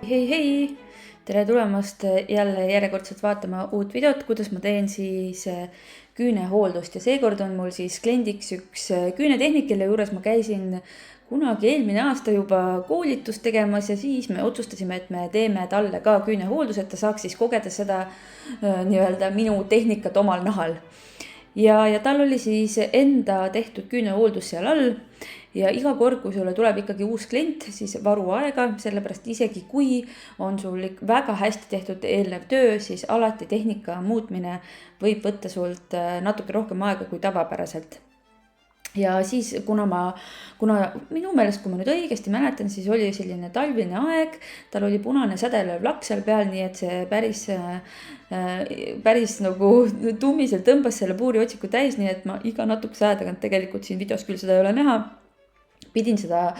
Hei, tere tulemast jälle järjekordselt vaatama uut videot, kuidas ma teen siis küünehooldust ja seekord on mul siis kliendiks üks küünetehnik, kelle juures ma käisin kunagi eelmine aasta juba koolitust tegemas ja siis me otsustasime, et me teeme talle ka küünehooldus, et ta saaks siis kogeda seda nii-öelda minu tehnikat omal nahal. Ja tal oli siis enda tehtud küünehooldus seal all ja iga kord, kui sulle tuleb ikkagi uus klient, siis varu aega, sellepärast isegi kui on sul väga hästi tehtud eelnev töö, siis alati tehnika muutmine võib võtta sult natuke rohkem aega kui tavapäraselt. Ja siis, kuna minu meelest, kui ma nüüd õigesti mäletan, siis oli selline talvine aeg, tal oli punane sädelev lakk seal peal, nii et see päris nagu tummiselt tõmbas selle puuriotsiku täis, nii et ma iga natukese aja tagant, tegelikult siin videos küll seda ei ole näha, pidin seda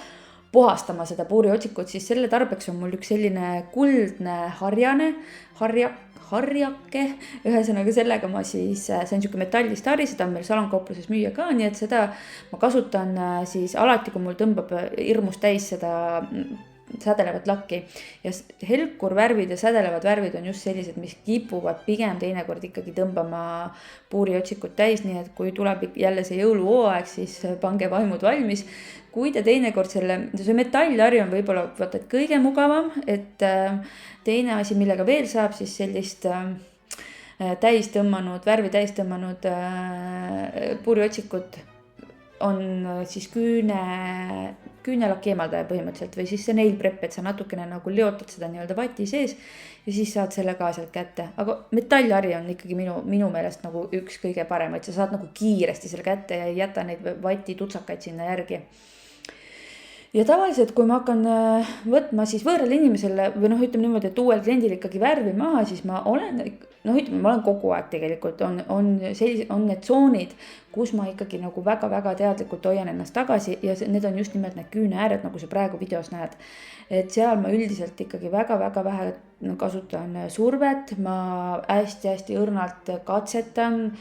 puhastama, seda puuriotsikut, siis selle tarbeks on mul üks selline kuldne harjake, ühesõnaga sellega ma siis, see on niisugune metallist hari, seda on meil salonkaupluses müüa ka, nii et seda ma kasutan siis alati, kui mul tõmbab hirmus täis seda sädelevat lakki ja helkurvärvid ja sädelevad värvid on just sellised, mis kipuvad pigem teinekord ikkagi tõmbama puuriotsikut täis, nii et kui tuleb jälle see jõuluhooaeg, siis pange vaimud valmis. Kui te teinekord see metallhari on võib-olla vaata, et kõige mugavam, et teine asi, millega veel saab siis sellist värvi täis tõmmanud puuriotsikut on siis küünelaki eemaldaja põhimõtteliselt või siis see nail prep, et sa natukene nagu leotad seda nii-öelda vati sees ja siis saad selle ka sealt kätte. Aga metallhari on ikkagi minu meelest nagu üks kõige parem, et sa saad nagu kiiresti selle kätte ja ei jäta neid vati tutsakaid sinna järgi. Ja tavaliselt, kui ma hakkan võtma siis võõral inimesele või ütleme niimoodi, et uuel kliendil ikkagi värvi maha, siis ma olen kogu aeg tegelikult, on need tsoonid, kus ma ikkagi nagu väga-väga teadlikult hoian ennast tagasi ja need on just nimelt need küüneääred, nagu sa praegu videos näed. Et seal ma üldiselt ikkagi väga-väga vähe kasutan survet, ma hästi-hästi õrnalt katsetan,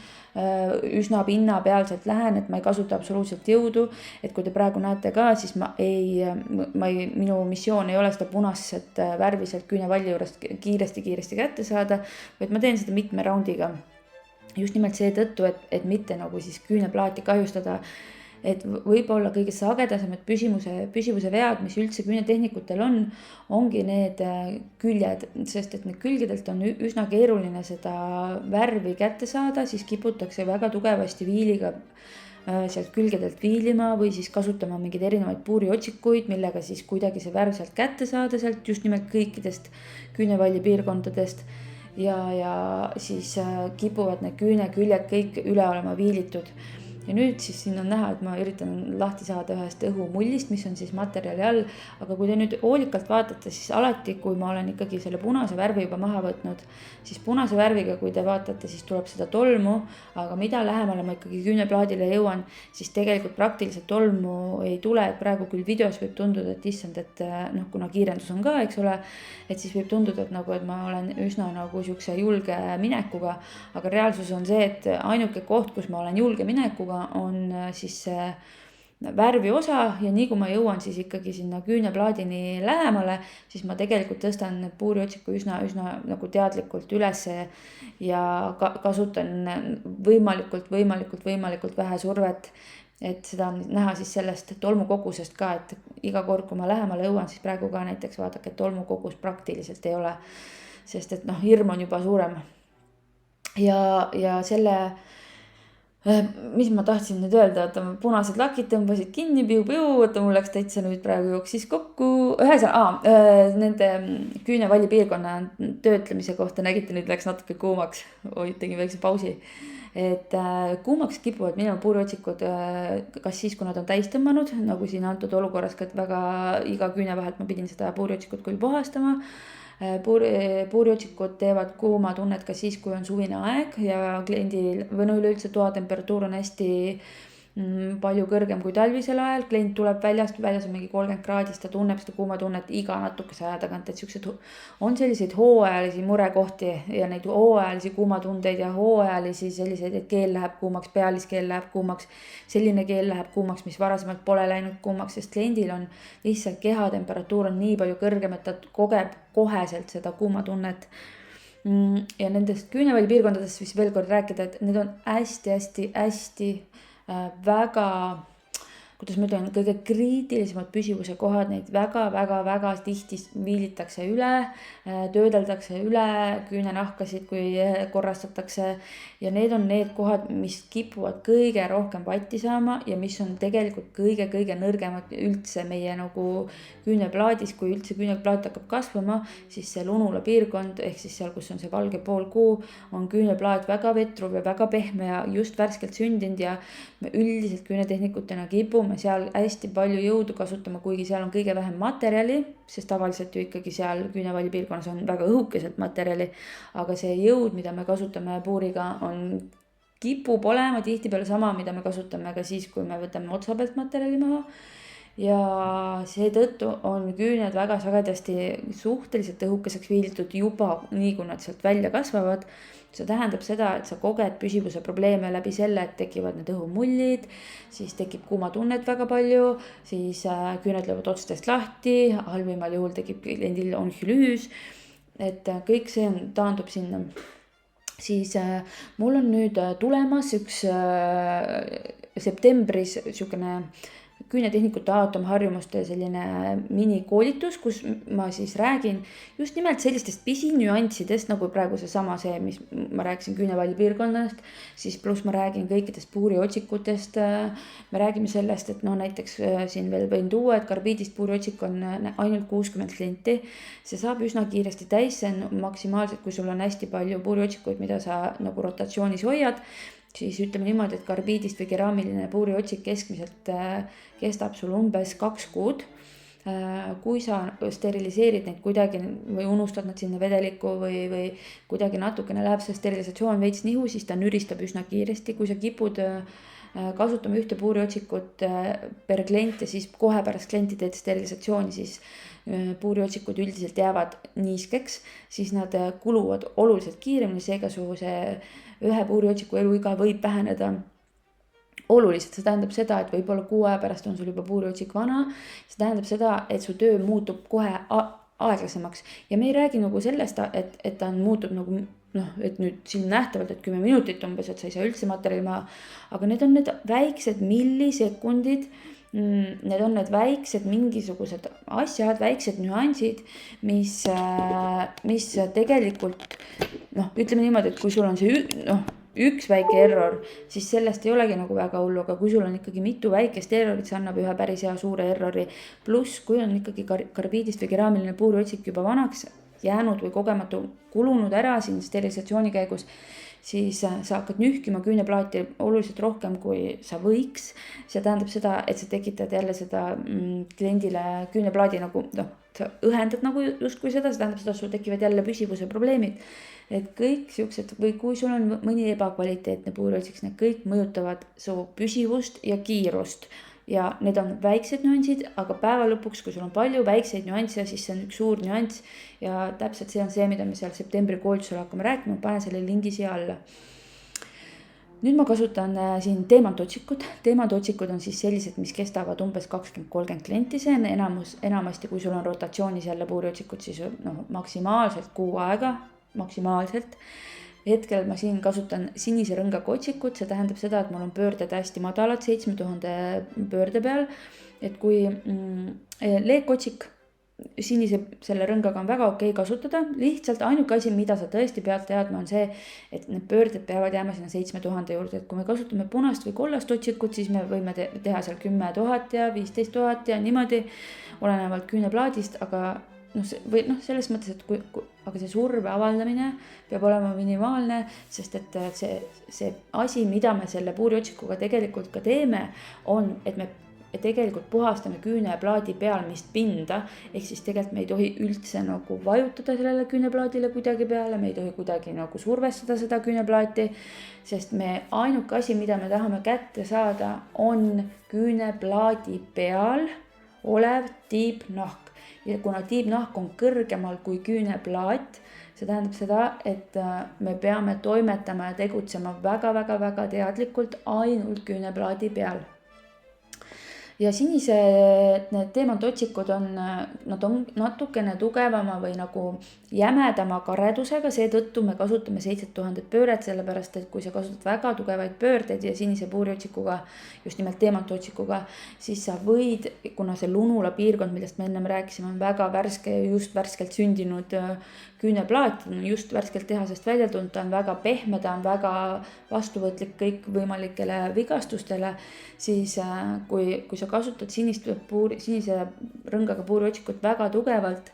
üsna pinnapealselt lähen, et ma ei kasuta absoluutselt jõudu, et kui te praegu näete ka, siis minu missioon ei ole seda punast värvi sealt küünevalli juurest kiiresti kätte saada, vaid ma teen seda mitme raundiga. Just nimelt seetõttu, et mitte nagu siis küüneplaati kahjustada, et võib-olla kõige sagedasemad püsivuse vead, mis üldse küünetehnikutel ongi need küljed, sest et need külgedelt on üsna keeruline seda värvi kätte saada, siis kiputakse väga tugevasti viiliga sealt külgedelt viilima või siis kasutama mingeid erinevaid puuriotsikuid, millega siis kuidagi see värv sealt kätte saada, sealt just nimelt kõikidest küünevalli piirkondadest ja siis kipuvad need küüneküljed kõik üle olema viilitud. Ja nüüd siis siin on näha, et ma üritan lahti saada ühest õhumullist, mis on siis materjali all, aga kui te nüüd hoolikalt vaatate, siis alati, kui ma olen ikkagi selle punase värvi juba maha võtnud, siis punase värviga, kui te vaatate, siis tuleb seda tolmu, aga mida lähemale ma ikkagi küüneplaadile jõuan, siis tegelikult praktiliselt tolmu ei tule, et praegu küll videos võib tunduda, et issand, et kuna kiirendus on ka, eks ole, et siis võib tunduda, et ma olen üsna nagu siukse julge minekuga, aga reaalsus on see, et ainuke koht, kus ma olen julge minekuga, on siis see värvi osa ja nii kui ma jõuan siis ikkagi sinna küüneplaadini lähemale, siis ma tegelikult tõstan puuriotsiku üsna nagu teadlikult ülesse ja kasutan võimalikult vähe survet, et seda on näha siis sellest tolmukogusest ka, et iga kord, kui ma lähemale jõuan, siis praegu ka näiteks vaadake, et tolmukogus praktiliselt ei ole, sest et hirm on juba suurem ja selle mis ma tahtsin nüüd öelda, et punased lakid tõmbasid kinni, piu-piu, mul läks täitsa nüüd praegu jooksis kokku. Nende küünevalli piirkonna töötlemise kohta nägite, nüüd läks natuke kuumaks, tegin väikse pausi. Et kuumaks kipuvad minema puuriotsikud, kas siis, kui nad on täis tõmmanud, nagu siin antud olukorras, et väga iga küüne vahelt ma pidin seda puuriotsikut küll puhastama. Puuriotsikud teevad kuuma tunnet ka siis, kui on suvine aeg ja kliendil või üleüldse toatemperatuur on hästi palju kõrgem kui talvisel ajal, klient tuleb väljast, väljas on mingi 30 kraadist, ta tunneb seda kuumatunnet iga natukese aja tagant, et siuksed on selliseid hooajalisi murekohti ja neid hooajalisi kuumatundeid ja hooajalisi selliseid, et keel läheb kuumaks, pealiskeel läheb kuumaks, selline keel läheb kuumaks, mis varasemalt pole läinud kuumaks, sest kliendil on lihtsalt kehatemperatuur on nii palju kõrgem, et ta kogeb koheselt seda kuumatunnet. Ja nendest küünevallipiirkondadest siis veel kord rääkida, et need on hästi väga, kuidas ma ütlen, kõige kriitilisemad püsivuse kohad, neid väga tihti viilitakse üle, töödeldakse üle, küünenahkasid, kui korrastatakse ja need on need kohad, mis kipuvad kõige rohkem vatti saama ja mis on tegelikult kõige nõrgemad üldse meie nagu küüneplaadis. Kui üldse küüneplaat hakkab kasvama, siis see lunula piirkond ehk siis seal, kus on see valge poolkuu, on küüneplaat väga vetruv ja väga pehme ja just värskelt sündinud ja me üldiselt küünetehnikutena kipume seal hästi palju jõudu kasutama, kuigi seal on kõige vähem materjali, sest tavaliselt ju ikkagi seal küünevalli piirkonnas on väga õhukeselt materjali, aga see jõud, mida me kasutame puuriga, kipub olema tihtipeale sama, mida me kasutame ka siis, kui me võtame otsa pealt materjali maha. Ja seetõttu on küüned väga sagedasti suhteliselt õhukeseks viilitud juba nii, kui nad sealt välja kasvavad. See tähendab seda, et sa koged püsivuse probleeme läbi selle, et tekivad need õhumullid, siis tekib kuumatunnet väga palju, siis küüned löövad otstest lahti, halvimal juhul tekib kliendil onhülüüs, et kõik see taandub sinna. Siis mul on nüüd tulemas üks septembris niisugune küünetehnikute aatomharjumuste selline minikoolitus, kus ma siis räägin just nimelt sellistest pisinüanssidest, nagu praegu see, mis ma rääkisin küünevalli piirkonnast, siis pluss ma räägin kõikidest puuriotsikutest. Me räägime sellest, et näiteks siin veel võin tuua, et karbiidist puuriotsik on ainult 60 klienti. See saab üsna kiiresti täis, see on maksimaalselt, kui sul on hästi palju puuriotsikuid, mida sa nagu rotatsioonis hoiad, siis ütleme niimoodi, et karbiidist või keraamiline puuriotsik keskmiselt kestab sul umbes 2 kuud. Kui sa steriliseerid neid kuidagi või unustad nad sinna vedelikku või kuidagi natukene läheb see sterilisatsioon veits nihu, siis ta nüristab üsna kiiresti. Kui sa kipud kasutama ühte puuriotsikut per klient ja siis kohe pärast klienti teed sterilisatsiooni, siis puuriotsikud üldiselt jäävad niiskeks, siis nad kuluvad oluliselt kiiremini, seega su see ühe puuriotsiku eluiga võib väheneda oluliselt. See tähendab seda, et võib-olla 6 aja pärast on sul juba puuriotsik vana. See tähendab seda, et su töö muutub kohe aeglasemaks ja me ei räägi nagu sellest, et ta muutub nagu et nüüd siin nähtavalt, et 10 minutit umbes, et sa ei saa üldse materjali maha, aga need on need väiksed millisekundid. Need on need väiksed mingisugused asjad, väiksed nüansid, mis tegelikult ütleme niimoodi, et kui sul on see üks väike error, siis sellest ei olegi nagu väga hullu, aga kui sul on ikkagi mitu väikest errorit, see annab ühe päris hea suure errori. Pluss, kui on ikkagi karbiidist või keraamiline puuriotsik juba vanaks jäänud või kogematu kulunud ära siin sterilisatsiooni käigus, siis sa hakkad nühkima küüneplaati oluliselt rohkem, kui sa võiks. See tähendab seda, et sa tekitad jälle seda kliendile küüneplaadi nagu, sa õhendad nagu justkui seda, see tähendab seda, et sul tekivad jälle püsivuse probleemid. Et kõik siuksed, või kui sul on mõni ebakvaliteetne puuriotsik, need kõik mõjutavad su püsivust ja kiirust. Ja need on väiksed nüansid, aga päeva lõpuks, kui sul on palju väikseid nüansse, siis see on üks suur nüanss ja täpselt see on see, mida me seal septembri koolitusel hakkame rääkima, panen selle lingi siia alla. Nüüd ma kasutan siin teemantotsikut. Teemantotsikud on siis sellised, mis kestavad umbes 20-30 klienti, see on enamasti, kui sul on rotatsioonis jälle puuriotsikut, siis maksimaalselt 6 aega, maksimaalselt. Hetkel ma siin kasutan sinise rõngaga otsikut, see tähendab seda, et mul on pöörded hästi madalad, 7000 pöörde peal. Et kui leekotsik sinise selle rõngaga on väga okei kasutada, lihtsalt ainuke asi, mida sa tõesti pead teadma, on see, et need pöörded peavad jääma sinna 7000 juurde. Et kui me kasutame punast või kollast otsikut, siis me võime teha seal 10 000 ja 15 000 ja niimoodi olenevalt küüneplaadist, aga selles mõttes, et aga see surve avaldamine peab olema minimaalne, sest et see asi, mida me selle puuriotsikuga tegelikult ka teeme, on, et me tegelikult puhastame küüneplaadi pealmist pinda, ehk siis tegelikult me ei tohi üldse nagu vajutada sellele küüneplaadile kuidagi peale, me ei tohi kuidagi nagu survestada seda küüneplaati, sest ainuke asi, mida me tahame kätte saada, on küüneplaadi peal olev tiibnahk. Ja kuna tiibnahk on kõrgemal kui küüneplaat, see tähendab seda, et me peame toimetama ja tegutsema väga teadlikult ainult küüneplaadi peal. Ja sinised need teemantotsikud nad on natukene tugevama või nagu jämedama karedusega, seetõttu me kasutame 7000 pööret, sellepärast et kui sa kasutad väga tugevaid pöördeid ja sinise puuriotsikuga, just nimelt teemantotsikuga, siis sa võid, kuna see lunula piirkond, millest me ennem rääkisime, on väga värske ja just värskelt sündinud küüneplaat, just värskelt tehasest välja tulnud, ta on väga pehme, ta on väga vastuvõtlik kõikvõimalikele vigastustele, siis kui sa kasutad sinise rõngaga puuriotsikut väga tugevalt,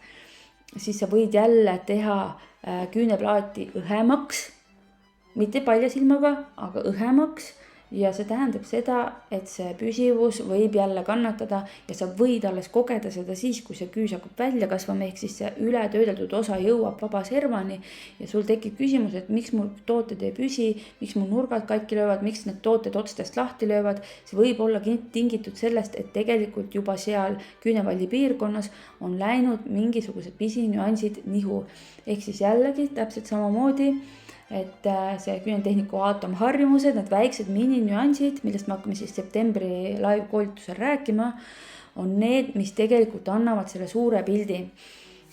siis sa võid jälle teha küüneplaati õhemaks, mitte palja silmaga, aga õhemaks. Ja see tähendab seda, et see püsivus võib jälle kannatada ja sa võid alles kogeda seda siis, kui see küüs hakkab välja kasvama, ehk siis see ületöödeldud osa jõuab vaba servani ja sul tekib küsimus, et miks mul tooted ei püsi, miks mul nurgad katki löövad, miks need tooted otstest lahti löövad. See võib olla tingitud sellest, et tegelikult juba seal küünevalli piirkonnas on läinud mingisugused pisinüansid nihu. Ehk siis jällegi täpselt samamoodi, et see küünetehniku aatomharjumused, need väiksed mininüansid, millest me hakkame siis septembri live koolitusel rääkima, on need, mis tegelikult annavad selle suure pildi.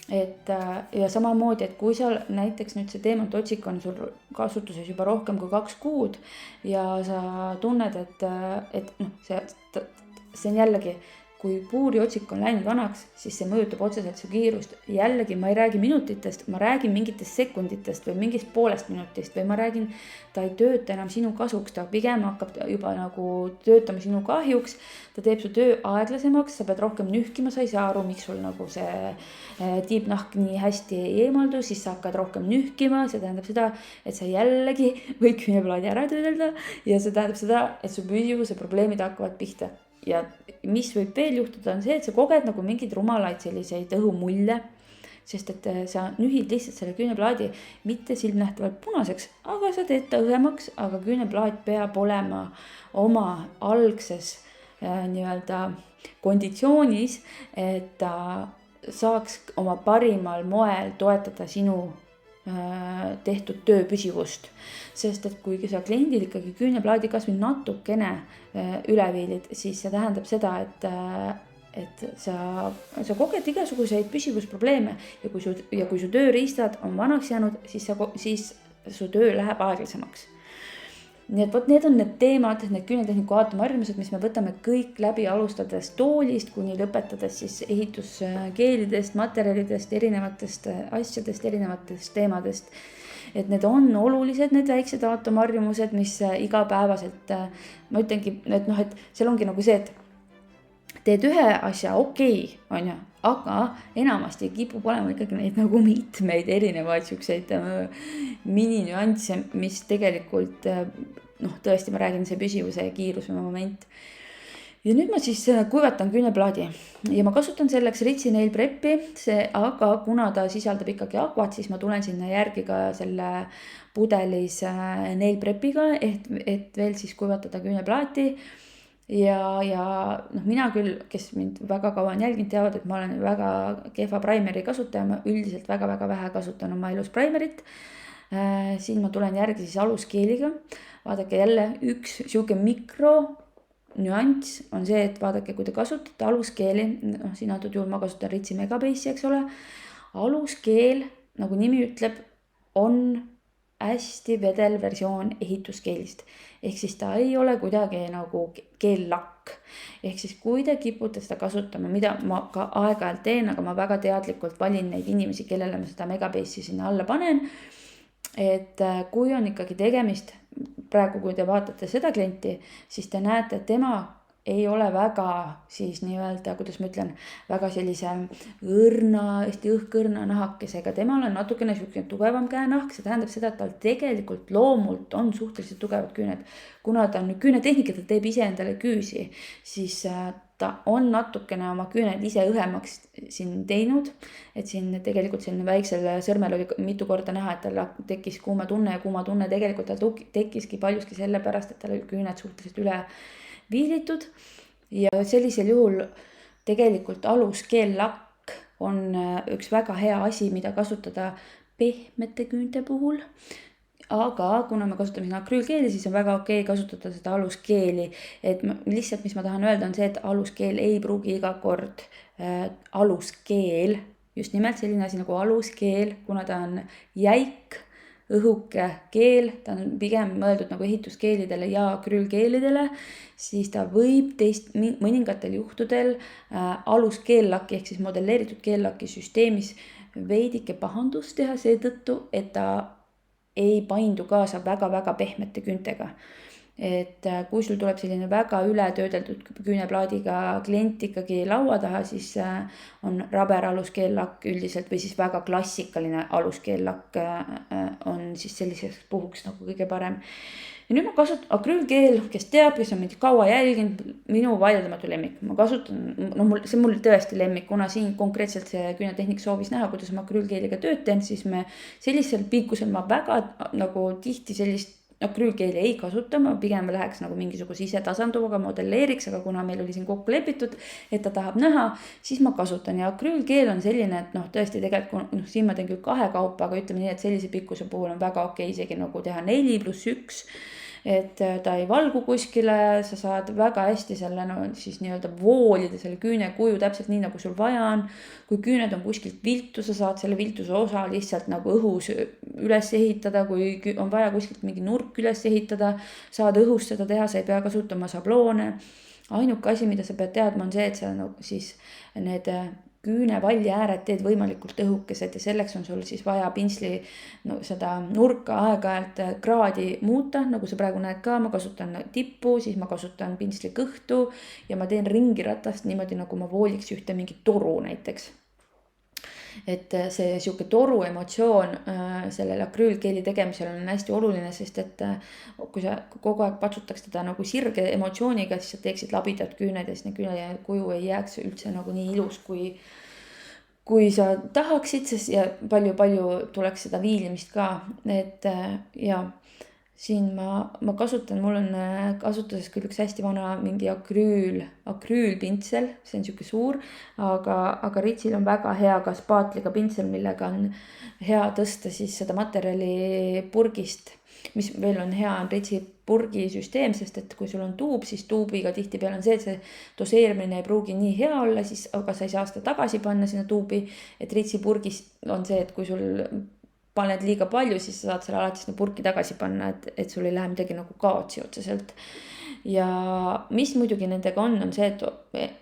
Ja samamoodi, et kui sa näiteks nüüd see teemantotsik on sul kasutuses juba rohkem kui 2 kuud ja sa tunned, et see on jällegi, kui puuriotsik on läinud vanaks, siis see mõjutab otseselt su kiirust. Jällegi ma ei räägi minutitest, ma räägin mingitest sekunditest või mingist poolest minutist või ma räägin, ta ei tööta enam sinu kasuks, ta pigem hakkab juba nagu töötama sinu kahjuks, ta teeb su töö aeglasemaks, sa pead rohkem nühkima, sa ei saa aru, miks sul nagu see tiibnahk nii hästi ei eemaldu, siis sa hakkad rohkem nühkima, see tähendab seda, et sa jällegi võid küüneplaadi ära töödelda ja see tähendab seda, et su püsivuse probleemid hakkavad pihta. Ja mis võib veel juhtuda on see, et sa koged nagu mingeid rumalaid selliseid õhumulle, sest et sa nühid lihtsalt selle küüneplaadi mitte silmnähtavalt punaseks, aga sa teed ta õhemaks, aga küüneplaat peab olema oma algses nii-öelda konditsioonis, et ta saaks oma parimal moel toetada sinu tehtud töö püsivust. Sest et kui sa kliendil ikkagi küüneplaadi kas või natukene üle viilid, siis see tähendab seda, et sa koged igasuguseid püsivusprobleeme ja kui su tööriistad on vanaks jäänud, siis su töö läheb aeglasemaks. Nii et need on need teemad, need küünetehniku aatomharjumused, mis me võtame kõik läbi, alustades toolist kuni lõpetades siis ehituskeelidest, materjalidest, erinevatest asjadest, erinevatest teemadest. Et need on olulised, need väiksed aatomharjumused, mis igapäevaselt, ma ütlengi, et seal ongi nagu see, et teed ühe asja okei, on ju, aga enamasti kipub olema ikkagi neid nagu mitmeid erinevaid siukseid mininüansse, mis tegelikult, tõesti ma räägin see püsivuse ja kiiruse moment. Ja nüüd ma siis kuivatan küüneplaadi ja ma kasutan selleks Ritzi Nail Prep'i, aga kuna ta sisaldab ikkagi aquat, siis ma tulen sinna järgi ka selle pudelis Nail Prep'iga, et veel siis kuivatada küüneplaati. Ja mina küll, kes mind väga kaua on jälginud, teavad, et ma olen väga kehva primeri kasutaja, ma üldiselt väga vähe kasutan oma elus primerit. Siin ma tulen järgi siis aluskeeliga. Vaadake jälle üks siuke mikronüanss on see, et vaadake, kui te kasutate aluskeeli, siin antud juhul ma kasutan Ritzi Megabase'i, eks ole. Aluskeel, nagu nimi ütleb, on hästi vedel versioon ehituskeelist. Ehk siis ta ei ole kuidagi nagu keellakk. Ehk siis kui te kipute seda kasutama, mida ma ka aeg-ajalt teen, aga ma väga teadlikult valin neid inimesi, kellele ma seda Megabase'i sinna alla panen. Et kui on ikkagi tegemist, praegu kui te vaatate seda klienti, siis te näete, et tema ei ole väga siis nii-öelda, kuidas ma ütlen, väga sellise õrna, hästi õhkõrna nahakesega. Temal on natukene niisugune tugevam käenahk, see tähendab seda, et tal tegelikult loomult on suhteliselt tugevad küüned. Kuna ta on küünetehnika, ta teeb ise endale küüsi, siis ta on natukene oma küüned ise õhemaks siin teinud. Et siin tegelikult siin väiksel sõrmel oli mitu korda näha, et tal tekkis kuuma tunne ja kuuma tunne tegelikult tal tekkiski paljuski sellepärast, et tal olid küüned suhteliselt üle viilitud. Ja sellisel juhul tegelikult aluskeellakk on üks väga hea asi, mida kasutada pehmete küünte puhul. Aga kuna me kasutame siin akrüülkeeli, siis on väga okei kasutada seda aluskeeli. Et lihtsalt, mis ma tahan öelda, on see, et aluskeel ei pruugi iga kord aluskeel, just nimelt selline asi nagu aluskeel, kuna ta on jäik, õhuke keel, ta on pigem mõeldud nagu ehituskeelidele ja akrüülkeelidele, siis ta võib mõningatel juhtudel aluskeellaki ehk siis modelleeritud keellaki süsteemis veidike pahandust teha seetõttu, et ta ei paindu kaasa väga-väga pehmete küüntega. Et kui sul tuleb selline väga ületöödeldud küüneplaadiga klient ikkagi laua taha, siis on raber aluskeellakk üldiselt või siis väga klassikaline aluskeellakk on siis selliseks puhuks nagu kõige parem. Ja nüüd ma kasutan akrüülkeel, kes teab, kes on mind kaua jälginud, minu vaieldamatu lemmik. Ma kasutan, see on mul tõesti lemmik, kuna siin konkreetselt see küünetehnik soovis näha, kuidas ma akrüülkeeliga tööd teen, siis me sellisel pikkusel ma väga nagu tihti sellist akrüülkeeli ei kasuta, ma pigem läheks nagu mingisuguse ise tasanduvaga modelleeriks, aga kuna meil oli siin kokku lepitud, et ta tahab näha, siis ma kasutan. Ja akrüülkeel on selline, et tõesti tegelikult, siin ma teen küll 2 kaupa, aga ütleme nii, et sellise pikkuse puhul on väga okei isegi nagu teha 4+1. Et ta ei valgu kuskile, sa saad väga hästi selle siis nii-öelda voolida selle küünekuju täpselt nii, nagu sul vaja on. Kui küüned on kuskilt viltu, sa saad selle viltuse osa lihtsalt nagu õhus üles ehitada, kui on vaja kuskilt mingi nurk üles ehitada, saad õhus seda teha, sa ei pea kasutama sabloone. Ainuke asi, mida sa pead teadma, on see, et sa siis need küünevalli ääred teed võimalikult õhukesed ja selleks on sul siis vaja pintsli seda nurka aeg-ajalt kraadi muuta, nagu sa praegu näed ka, ma kasutan tippu, siis ma kasutan pintsli kõhtu ja ma teen ringiratast niimoodi, nagu ma vooliks ühte mingit toru näiteks. Et see sihuke toru emotsioon sellele akrüülkeeli tegemisel on hästi oluline, sest et kui sa kogu aeg patsutaks teda nagu sirge emotsiooniga, siis sa teeksid labidad küüned ja siis küünede kuju ei jääks üldse nagu nii ilus, kui sa tahaksid, sest ja palju tuleks seda viilimist ka, et ja siin ma kasutan, mul on kasutuses küll üks hästi vana mingi akrüülpintsel, see on sihuke suur, aga Ritsil on väga hea ka spaatliga pintsel, millega on hea tõsta siis seda materjali purgist, mis veel on hea, on Ritsi purgisüsteem, sest et kui sul on tuub, siis tuubiga tihtipeale on see, et see doseerimine ei pruugi nii hea olla, siis aga sa ei saa seda tagasi panna sinna tuubi, et Ritsi purgis on see, et kui sul paned liiga palju, siis sa saad selle alati sinna purki tagasi panna, et sul ei lähe midagi nagu kaotsi otseselt. Ja mis muidugi nendega on see, et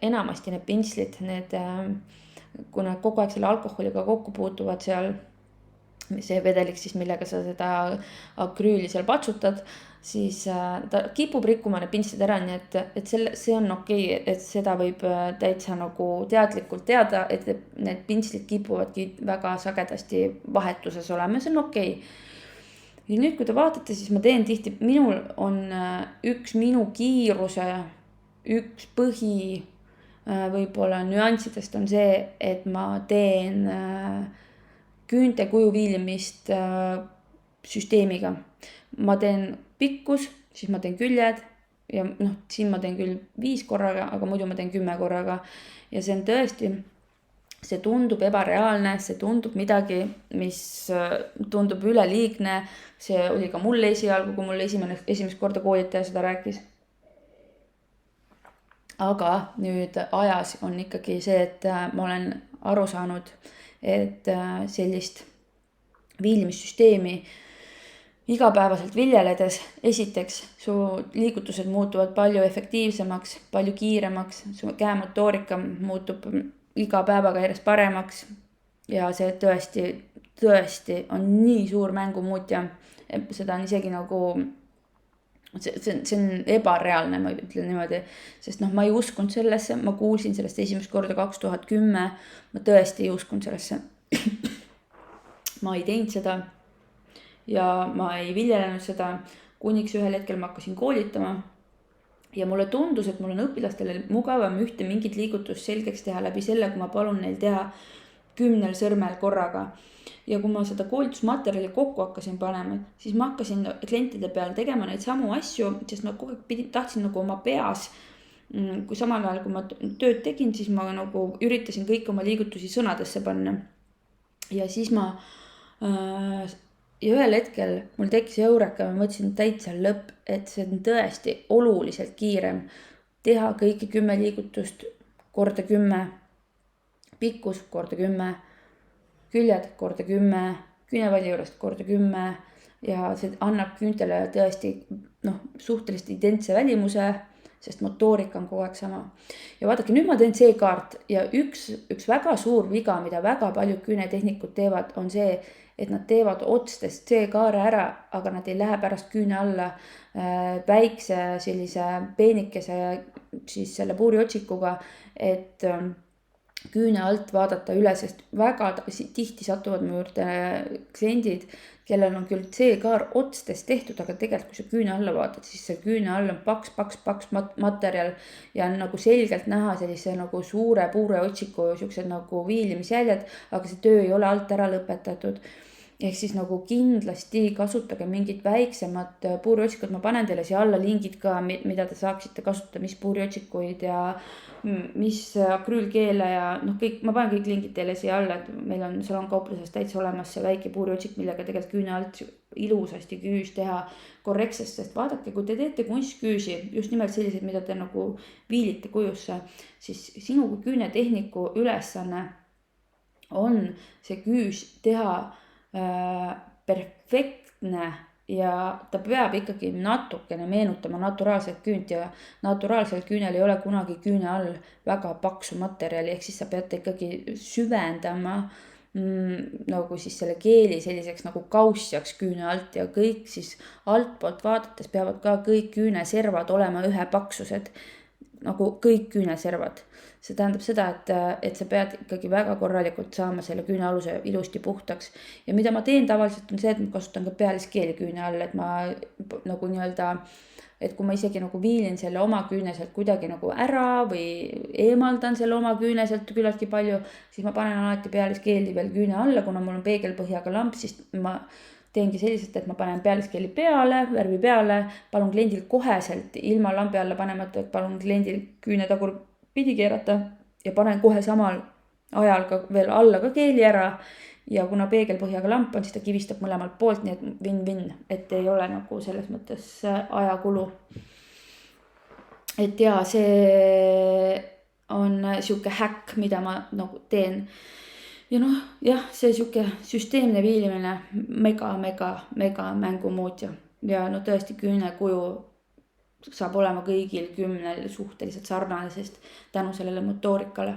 enamasti need pintslid, kui nad kogu aeg selle alkoholiga kokku puutuvad seal, see vedelik siis, millega sa seda akrüüli seal patsutad, siis ta kipub rikkuma need pintslid ära, nii et see on okei, et seda võib täitsa nagu teadlikult teada, et need pintslid kipuvadki väga sagedasti vahetuses olema, see on okei. Ja nüüd, kui te vaatate, siis ma teen tihti, minul on üks minu kiiruse, üks põhi võib-olla nüanssidest on see, et ma teen küünte kuju viilimist süsteemiga. Ma teen pikkus, siis ma teen küljed ja siin ma teen küll 5 korraga, aga muidu ma teen 10 korraga. Ja see on tõesti, see tundub ebareaalne, see tundub midagi, mis tundub üleliigne. See oli ka mulle esialgu, kui mul esimest korda koolitaja seda rääkis. Aga nüüd ajas on ikkagi see, et ma olen aru saanud, et sellist viilimissüsteemi igapäevaselt viljeledes, esiteks su liigutused muutuvad palju efektiivsemaks, palju kiiremaks, su käemotoorika muutub iga päevaga järjest paremaks ja see tõesti on nii suur mängumuutja, seda on isegi nagu see on ebareaalne, ma ütlen niimoodi, sest ma ei uskunud sellesse, ma kuulsin sellest esimest korda 2010, ma tõesti ei uskunud sellesse. Ma ei teinud seda ja ma ei viljelenud seda, kuniks ühel hetkel ma hakkasin koolitama ja mulle tundus, et mul on õpilastele mugavam ühte mingit liigutust selgeks teha läbi selle, kui ma palun neil teha 10 sõrmel korraga. Ja kui ma seda koolitusmaterjali kokku hakkasin panema, siis ma hakkasin klientide peal tegema neid samu asju, sest ma kogu aeg tahtsin nagu oma peas, kui samal ajal, kui ma tööd tegin, siis ma nagu üritasin kõik oma liigutusi sõnadesse panna. Ja siis ja ühel hetkel mul tekkis eureka, ma mõtlesin täitsa lõpp, et see on tõesti oluliselt kiirem teha kõiki 10 liigutust korda 10, pikkus korda 10, küljed korda 10, küünevalli juurest korda 10 ja see annab küüntele tõesti suhteliselt identse välimuse, sest motoorika on kogu aeg sama. Ja vaadake, nüüd ma teen C-kaart ja üks väga suur viga, mida väga paljud küünetehnikud teevad, on see, et nad teevad otstest C-kaare ära, aga nad ei lähe pärast küüne alla väikse sellise peenikese siis selle puuriotsikuga, et küüne alt vaadata üle, sest väga tihti satuvad mu juurde kliendid, kellel on küll C-kaar otstest tehtud, aga tegelikult kui sa küüne alla vaatad, siis see küüne all on paks materjal ja on nagu selgelt näha sellise nagu suure puureotsiku siuksed nagu viilimisjäljed, aga see töö ei ole alt ära lõpetatud. Ehk siis nagu kindlasti kasutage mingit väiksemat puuriotsikut, ma panen teile siia alla lingid ka, mida te saaksite kasutada, mis puuriotsikuid ja mis akrüülkeele ja kõik, ma panen kõik lingid teile siia alla, et meil on salonkaupluses täitsa olemas see väike puuriotsik, millega tegelikult küüne alt ilusasti küüs teha korrektsest, sest vaadake, kui te teete kunstküüsi, just nimelt selliseid, mida te nagu viilite kujusse, siis sinu kui küünetehniku ülesanne on see küüs teha perfektne ja ta peab ikkagi natukene meenutama naturaalset küünt ja naturaalsel küünel ei ole kunagi küüne all väga paksu materjali, ehk siis sa pead ikkagi süvendama nagu siis selle keeli selliseks nagu kaussjaks küüne alt ja kõik siis altpoolt vaadates peavad ka kõik küüneservad olema ühepaksused, nagu kõik küüneservad. See tähendab seda, et sa pead ikkagi väga korralikult saama selle küünealuse ilusti puhtaks. Ja mida ma teen tavaliselt on see, et ma kasutan ka pealiskeeli küüne all, et ma nagu nii-öelda, et kui ma isegi nagu viilin selle oma küüne sealt kuidagi nagu ära või eemaldan selle oma küüne sealt küllaltki palju, siis ma panen alati pealiskeeli veel küüne alla, kuna mul on peegelpõhjaga lamp, siis ma teengi selliselt, et ma panen pealiskeeli peale, värvi peale, palun kliendil koheselt ilma lambi alla panemata, et palun kliendil küüne tagur pidi keerata ja panen kohe samal ajal ka veel alla ka keeli ära ja kuna peegelpõhjaga lamp on, siis ta kivistab mõlemalt poolt, nii et win-win, et ei ole nagu selles mõttes ajakulu. Et ja see on siuke häkk, mida ma nagu teen. Ja jah, see siuke süsteemne viilimine, mega mängumuutja ja tõesti küüne kuju saab olema kõigil 10 suhteliselt sarnane, sest tänu sellele motoorikale.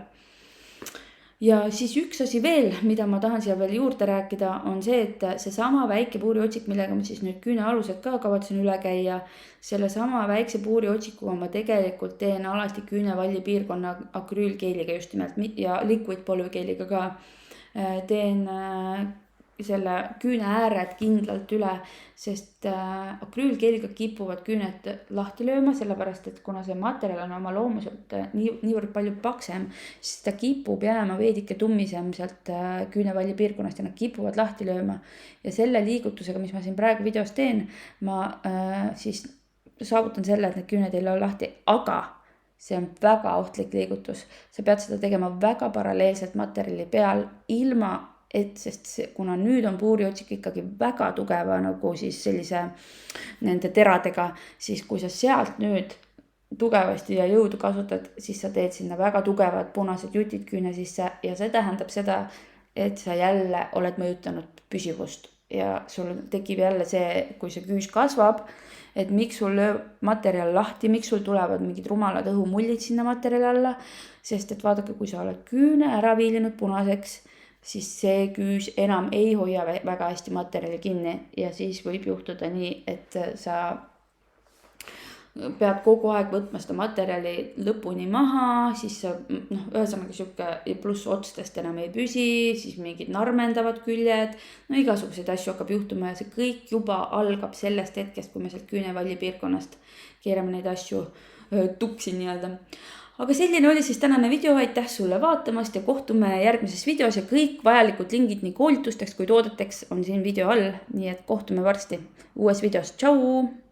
Ja siis üks asi veel, mida ma tahan siia veel juurde rääkida, on see, et seesama väike puuriotsik, millega ma siis nüüd küünealused ka kavatsen üle käia, selle sama väikse puuriotsikuga ma tegelikult teen alati küünevalli piirkonna akrüülkeeliga just nimelt ja liquid polükeeliga ka teen selle küüne ääred kindlalt üle, sest akrüülkeeliga kipuvad küüned lahti lööma, sellepärast et kuna see materjal on oma loomuselt niivõrd palju paksem, siis ta kipub jääma veidike tummisem sealt küünevalli piirkonnast ja nad kipuvad lahti lööma. Ja selle liigutusega, mis ma siin praegu videos teen, ma siis saavutan selle, et need küüned ei löö lahti, aga see on väga ohtlik liigutus. Sa pead seda tegema väga paralleelselt materjali peal ilma sest kuna nüüd on puuriotsik ikkagi väga tugeva nagu siis sellise nende teradega, siis kui sa sealt nüüd tugevasti ja jõudu kasutad, siis sa teed sinna väga tugevad punased jutid küüne sisse ja see tähendab seda, et sa jälle oled mõjutanud püsivust ja sul tekib jälle see, kui see küüs kasvab, et miks sul lööb materjal lahti, miks sul tulevad mingid rumalad õhumullid sinna materjali alla, sest et vaadake, kui sa oled küüne ära viilinud punaseks, siis see küüs enam ei hoia väga hästi materjali kinni ja siis võib juhtuda nii, et sa pead kogu aeg võtma seda materjali lõpuni maha, siis sa ühesõnaga sihuke ja pluss otstest enam ei püsi, siis mingid narmendavad küljed, no igasuguseid asju hakkab juhtuma ja see kõik juba algab sellest hetkest, kui me sealt küünevalli piirkonnast keerame neid asju tuksi nii-öelda. Aga selline oli siis tänane video, aitäh sulle vaatamast ja kohtume järgmises videos ja kõik vajalikud lingid nii koolitusteks kui toodeteks on siin video all, nii et kohtume varsti uues videos, tšau!